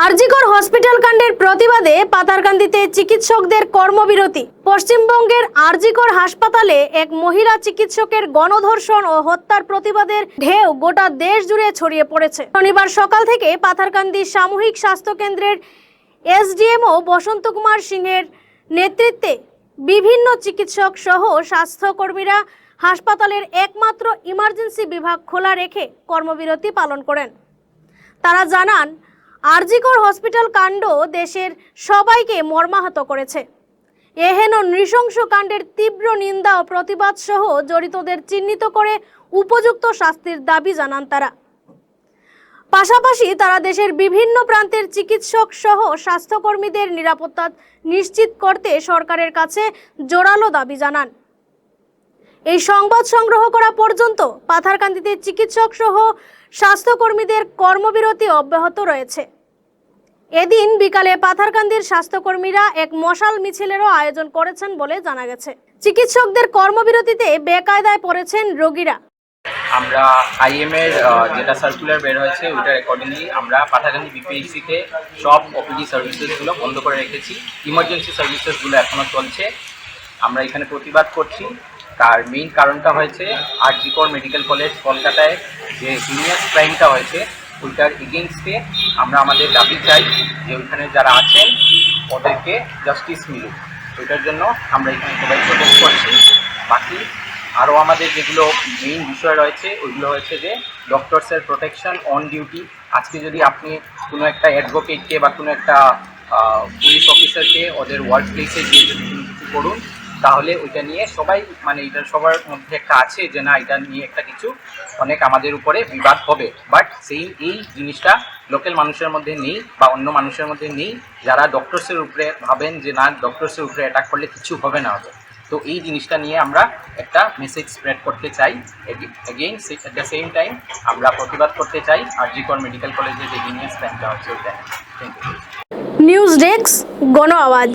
RG Kar hospital কাণ্ডের প্রতিবাদে পাথারকান্দিতে চিকিৎসকদের কর্মবিরতি। পশ্চিমবঙ্গের আরজিকর হাসপাতালে এক মহিলা চিকিৎসকের গণধর্ষণ ও হত্যার প্রতিবাদের ঢেউ গোটা দেশ জুড়ে ছড়িয়ে পড়েছে। শনিবার সকাল থেকে পাথারকান্দি সামূহিক স্বাস্থ্য কেন্দ্রের এসডিএমও বসন্ত কুমার সিংহের নেতৃত্বে বিভিন্ন চিকিৎসক সহ স্বাস্থ্যকর্মীরা হাসপাতালের একমাত্র ইমার্জেন্সি বিভাগ খোলা রেখে কর্মবিরতি পালন করেন। তারা জানান, আরজিকর হসপিটাল কাণ্ড দেশের সবাইকে মর্মাহত করেছে। এহেন নৃশংস কাণ্ডের তীব্র নিন্দা ও প্রতিবাদ সহ জড়িতদের চিহ্নিত করে উপযুক্ত শাস্তির দাবি জানান তারা। পাশাপাশি তারা দেশের বিভিন্ন প্রান্তের চিকিৎসক সহ স্বাস্থ্যকর্মীদের নিরাপত্তা নিশ্চিত করতে সরকারের কাছে জোরালো দাবি জানান। এই সংবাদ সংগ্রহ করা পর্যন্ত পাথারকান্দিতে চিকিৎসক সহ স্বাস্থ্যকর্মীদের কর্মবিরতি অব্যাহত রয়েছে। এদিন বিকালে পাথারকান্দির স্বাস্থ্যকর্মীরা এক মশাল মিছিলেরও আয়োজন করেছেন বলে জানা গেছে। চিকিৎসকদের কর্মবিরতিতে বেকায়দায় পড়েছেন রোগীরা। আমরা আইএম এর যেটা সার্কুলার বের হয়েছে ওইটার অ্যাকর্ডিংলি আমরা পাথারকান্দি বিপিএইচসিতে সব ওপিডি সার্ভিসেসগুলো বন্ধ করে রেখেছি। ইমার্জেন্সি সার্ভিসেসগুলো এখনও চলছে। আমরা এখানে প্রতিবাদ করছি। তার মেইন কারণটা হয়েছে আরজিকর মেডিকেল কলেজ কলকাতায় যে হিনিয়াস ক্রাইমটা হয়েছে ওইটার এগেইনস্টে আমরা আমাদের দাবি চাই যে ওইখানে যারা আছেন ওদেরকে জাস্টিস মিলুক। ওইটার জন্য আমরা এখানে সবাই প্রোটেস্ট করছি। বাকি আরও আমাদের যেগুলো মেইন বিষয় রয়েছে ওইগুলো হচ্ছে যে ডক্টরসের প্রোটেকশন অন ডিউটি। আজকে যদি আপনি কোনো একটা অ্যাডভোকেটকে বা কোনো একটা পুলিশ অফিসারকে ওদের ওয়ার্ক প্লেসে গিয়ে যদি কিছু করুন তাহলে ওইটা নিয়ে সবাই এটা সবার মধ্যে একটা আছে যে না এটা নিয়ে একটা কিছু অনেক আমাদের উপরে বিবাদ হবে। বাট এই জিনিসটা লোকাল মানুষের মধ্যে নেই বা অন্য মানুষের মধ্যে নেই যারা ডক্টরসের উপরে ভাবেন যে না ডক্টরসের উপরে অ্যাটাক করলে কিছু হবে না হবে। তো এই জিনিসটা নিয়ে আমরা একটা মেসেজ স্প্রেড করতে চাই। Again at the same time আমরা প্রতিবাদ করতে চাই আরজিকর মেডিকেল কলেজের যে হিনিয়াস ক্রাইমটা হচ্ছে ওইটা। Thank you. নিউজ ডেস্ক, গণ আওয়াজ।